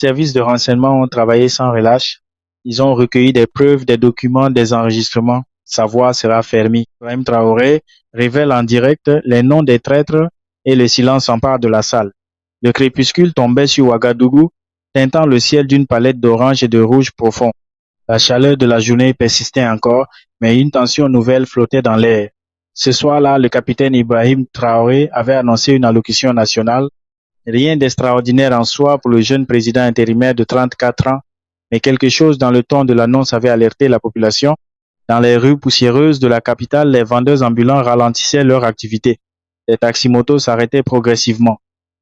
services de renseignement ont travaillé sans relâche. Ils ont recueilli des preuves, des documents, des enregistrements. Sa voix sera fermée. Ibrahim Traoré révèle en direct les noms des traîtres et le silence s'empare de la salle. Le crépuscule tombait sur Ouagadougou, teintant le ciel d'une palette d'orange et de rouge profond. La chaleur de la journée persistait encore, mais une tension nouvelle flottait dans l'air. Ce soir-là, le capitaine Ibrahim Traoré avait annoncé une allocution nationale. Rien d'extraordinaire en soi pour le jeune président intérimaire de 34 ans, mais quelque chose dans le ton de l'annonce avait alerté la population. Dans les rues poussiéreuses de la capitale, les vendeurs ambulants ralentissaient leur activité. Les taximotos s'arrêtaient progressivement.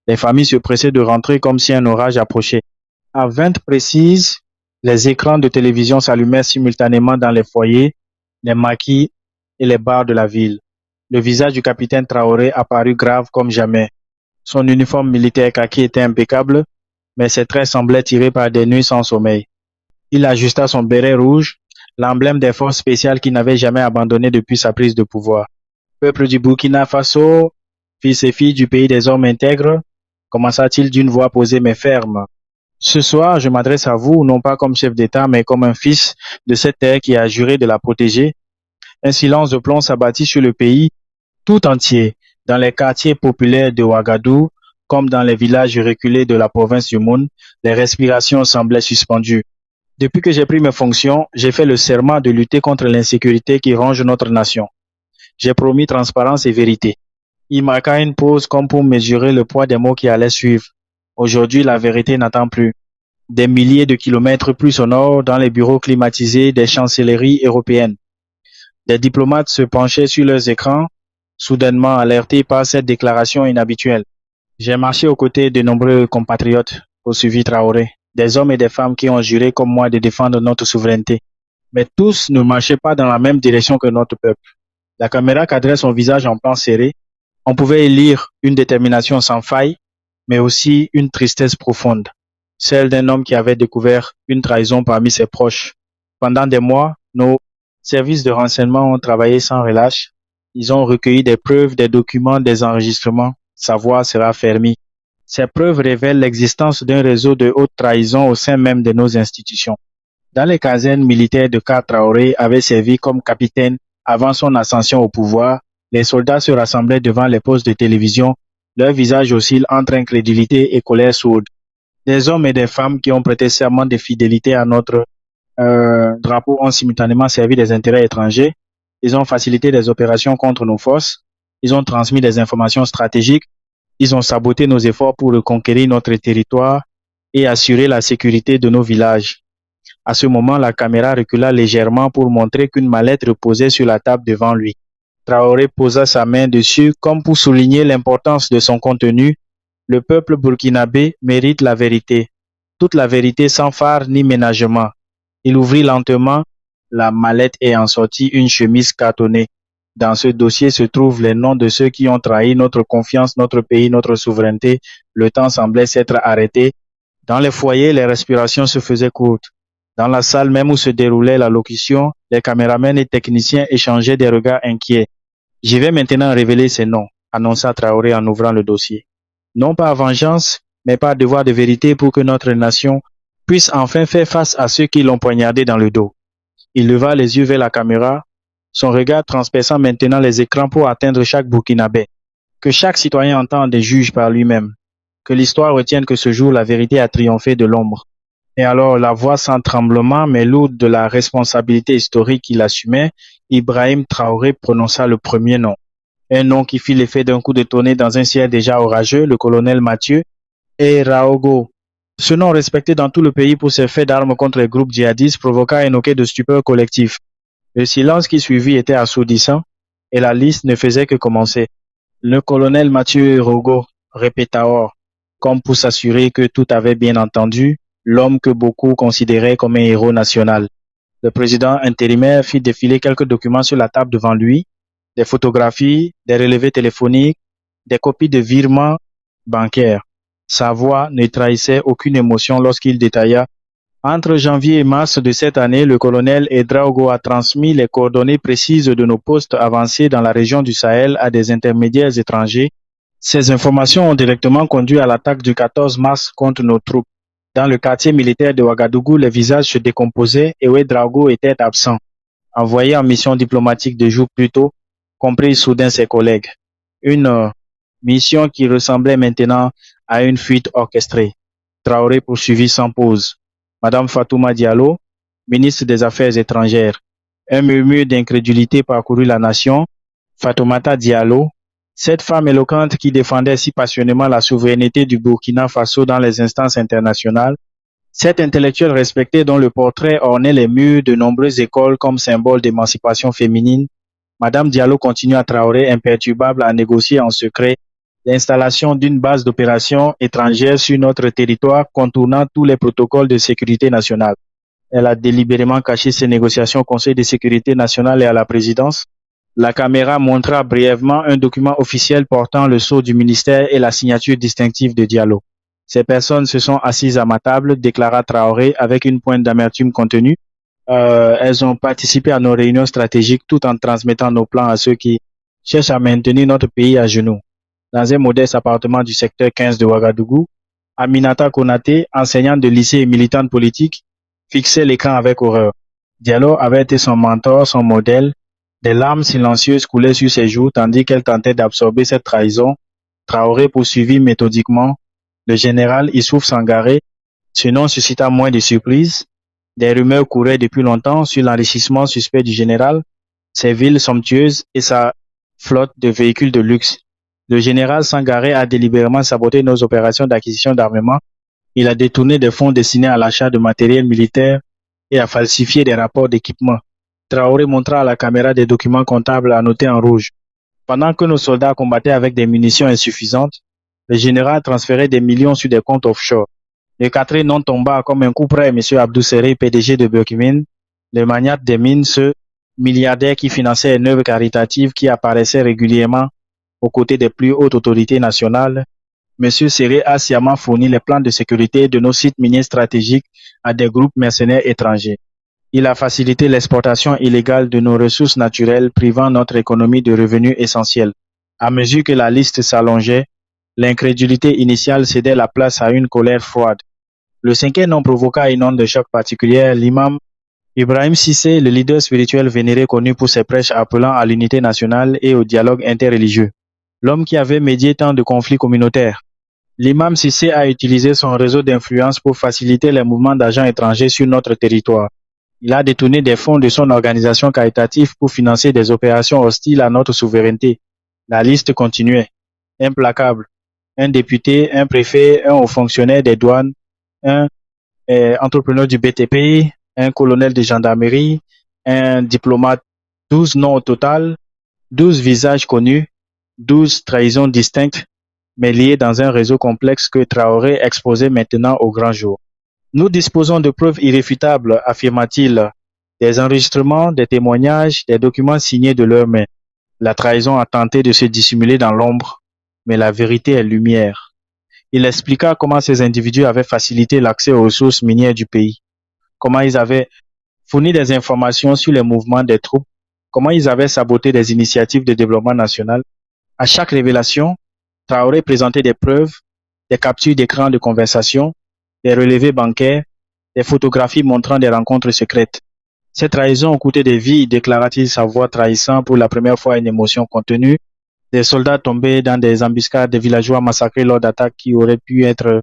Les familles se pressaient de rentrer comme si un orage approchait. À 20 précises, les écrans de télévision s'allumèrent simultanément dans les foyers, les maquis et les bars de la ville. Le visage du capitaine Traoré apparut grave comme jamais. Son uniforme militaire kaki était impeccable, mais ses traits semblaient tirés par des nuits sans sommeil. Il ajusta son béret rouge, l'emblème des forces spéciales qu'il n'avait jamais abandonné depuis sa prise de pouvoir. Peuple du Burkina Faso, fils et filles du pays des hommes intègres, commença-t-il d'une voix posée mais ferme. Ce soir, je m'adresse à vous, non pas comme chef d'État, mais comme un fils de cette terre qui a juré de la protéger. Un silence de plomb s'abattit sur le pays tout entier, dans les quartiers populaires de Ouagadougou, comme dans les villages reculés de la province du Moun, les respirations semblaient suspendues. Depuis que j'ai pris mes fonctions, j'ai fait le serment de lutter contre l'insécurité qui ronge notre nation. J'ai promis transparence et vérité. Il marqua une pause comme pour mesurer le poids des mots qui allaient suivre. Aujourd'hui, la vérité n'attend plus. Des milliers de kilomètres plus au nord, dans les bureaux climatisés des chancelleries européennes. Des diplomates se penchaient sur leurs écrans, soudainement alertés par cette déclaration inhabituelle. J'ai marché aux côtés de nombreux compatriotes, poursuivit Traoré, des hommes et des femmes qui ont juré comme moi de défendre notre souveraineté. Mais tous ne marchaient pas dans la même direction que notre peuple. La caméra cadrait son visage en plan serré. On pouvait y lire une détermination sans faille, mais aussi une tristesse profonde, celle d'un homme qui avait découvert une trahison parmi ses proches. Pendant des mois, nos services de renseignement ont travaillé sans relâche. Ils ont recueilli des preuves, des documents, des enregistrements. Sa voix sera fermée. Ces preuves révèlent l'existence d'un réseau de haute trahison au sein même de nos institutions. Dans les casernes militaires de Traoré avait servi comme capitaine avant son ascension au pouvoir. Les soldats se rassemblaient devant les postes de télévision. Leur visage oscille entre incrédulité et colère sourde. Des hommes et des femmes qui ont prêté serment de fidélité à notre drapeau ont simultanément servi des intérêts étrangers. Ils ont facilité des opérations contre nos forces. Ils ont transmis des informations stratégiques. Ils ont saboté nos efforts pour reconquérir notre territoire et assurer la sécurité de nos villages. À ce moment, la caméra recula légèrement pour montrer qu'une mallette reposait sur la table devant lui. Traoré posa sa main dessus comme pour souligner l'importance de son contenu. Le peuple burkinabé mérite la vérité. Toute la vérité sans phare ni ménagement. Il ouvrit lentement la mallette et en sortit une chemise cartonnée. Dans ce dossier se trouvent les noms de ceux qui ont trahi notre confiance, notre pays, notre souveraineté. Le temps semblait s'être arrêté. Dans les foyers, les respirations se faisaient courtes. Dans la salle même où se déroulait l'allocution, les caméramans et techniciens échangeaient des regards inquiets. Je vais maintenant révéler ces noms, annonça Traoré en ouvrant le dossier. Non par vengeance, mais par devoir de vérité pour que notre nation puisse enfin faire face à ceux qui l'ont poignardé dans le dos. Il leva les yeux vers la caméra, son regard transperçant maintenant les écrans pour atteindre chaque Burkinabé. Que chaque citoyen entende et juge par lui-même. Que l'histoire retienne que ce jour, la vérité a triomphé de l'ombre. Et alors, la voix sans tremblement, mais lourde de la responsabilité historique qu'il assumait, Ibrahim Traoré prononça le premier nom. Un nom qui fit l'effet d'un coup de tonnerre dans un ciel déjà orageux, le colonel Mathieu Eraogo. Ce nom respecté dans tout le pays pour ses faits d'armes contre les groupes djihadistes provoqua un hoquet de stupeur collectif. Le silence qui suivit était assourdissant et la liste ne faisait que commencer. Le colonel Mathieu Eraogo, répéta Or, comme pour s'assurer que tout avait bien entendu, l'homme que beaucoup considéraient comme un héros national. Le président intérimaire fit défiler quelques documents sur la table devant lui, des photographies, des relevés téléphoniques, des copies de virements bancaires. Sa voix ne trahissait aucune émotion lorsqu'il détailla. Entre janvier et mars de cette année, le colonel Edraogo a transmis les coordonnées précises de nos postes avancés dans la région du Sahel à des intermédiaires étrangers. Ces informations ont directement conduit à l'attaque du 14 mars contre nos troupes. Dans le quartier militaire de Ouagadougou, les visages se décomposaient et Ouedraogo était absent, envoyé en mission diplomatique 2 jours plus tôt, comprit soudain ses collègues. Une mission qui ressemblait maintenant à une fuite orchestrée. Traoré poursuivi sans pause. Madame Fatouma Diallo, ministre des Affaires étrangères. Un murmure d'incrédulité parcourut la nation. Fatoumata Diallo, cette femme éloquente qui défendait si passionnément la souveraineté du Burkina Faso dans les instances internationales, cette intellectuelle respectée dont le portrait ornait les murs de nombreuses écoles comme symbole d'émancipation féminine, Madame Diallo continue à Traoré imperturbable à négocier en secret l'installation d'une base d'opération étrangère sur notre territoire contournant tous les protocoles de sécurité nationale. Elle a délibérément caché ses négociations au Conseil de sécurité nationale et à la présidence. La caméra montra brièvement un document officiel portant le sceau du ministère et la signature distinctive de Diallo. Ces personnes se sont assises à ma table, déclara Traoré avec une pointe d'amertume contenue. Elles ont participé à nos réunions stratégiques tout en transmettant nos plans à ceux qui cherchent à maintenir notre pays à genoux. Dans un modeste appartement du secteur 15 de Ouagadougou, Aminata Konaté, enseignante de lycée et militante politique, fixait l'écran avec horreur. Diallo avait été son mentor, son modèle. Des larmes silencieuses coulaient sur ses joues tandis qu'elle tentait d'absorber cette trahison. Traoré poursuivit méthodiquement. Le général Issouf Sangaré, ce nom suscita moins de surprise. Des rumeurs couraient depuis longtemps sur l'enrichissement suspect du général, ses villes somptueuses et sa flotte de véhicules de luxe. Le général Sangaré a délibérément saboté nos opérations d'acquisition d'armement. Il a détourné des fonds destinés à l'achat de matériel militaire et a falsifié des rapports d'équipement. Traoré montra à la caméra des documents comptables annotés en rouge. Pendant que nos soldats combattaient avec des munitions insuffisantes, le général transférait des millions sur des comptes offshore. Le quatrième nom tomba comme un coup près M. Abdou Serré, PDG de Burkina, le magnate des mines, ce milliardaire qui finançait une œuvre caritative qui apparaissait régulièrement aux côtés des plus hautes autorités nationales. M. Serré a sciemment fourni les plans de sécurité de nos sites miniers stratégiques à des groupes mercenaires étrangers. Il a facilité l'exportation illégale de nos ressources naturelles, privant notre économie de revenus essentiels. À mesure que la liste s'allongeait, l'incrédulité initiale cédait la place à une colère froide. Le cinquième nom provoqua une onde de choc particulière. L'imam Ibrahim Cissé, le leader spirituel vénéré connu pour ses prêches appelant à l'unité nationale et au dialogue interreligieux. L'homme qui avait médié tant de conflits communautaires. L'imam Cissé a utilisé son réseau d'influence pour faciliter les mouvements d'agents étrangers sur notre territoire. Il a détourné des fonds de son organisation caritative pour financer des opérations hostiles à notre souveraineté. La liste continuait. Implacable. Un député, un préfet, un haut fonctionnaire des douanes, un entrepreneur du BTP, un colonel de gendarmerie, un diplomate. 12 noms au total, 12 visages connus, 12 trahisons distinctes, mais liées dans un réseau complexe que Traoré exposait maintenant au grand jour. Nous disposons de preuves irréfutables, affirma-t-il, des enregistrements, des témoignages, des documents signés de leurs mains. La trahison a tenté de se dissimuler dans l'ombre, mais la vérité est lumière. Il expliqua comment ces individus avaient facilité l'accès aux ressources minières du pays, comment ils avaient fourni des informations sur les mouvements des troupes, comment ils avaient saboté des initiatives de développement national. À chaque révélation, Traoré présentait des preuves, des captures d'écran de conversation, des relevés bancaires, des photographies montrant des rencontres secrètes. Ces trahisons ont coûté des vies, déclara-t-il sa voix trahissant pour la première fois une émotion contenue. Des soldats tombés dans des embuscades, des villageois massacrés lors d'attaques qui auraient pu être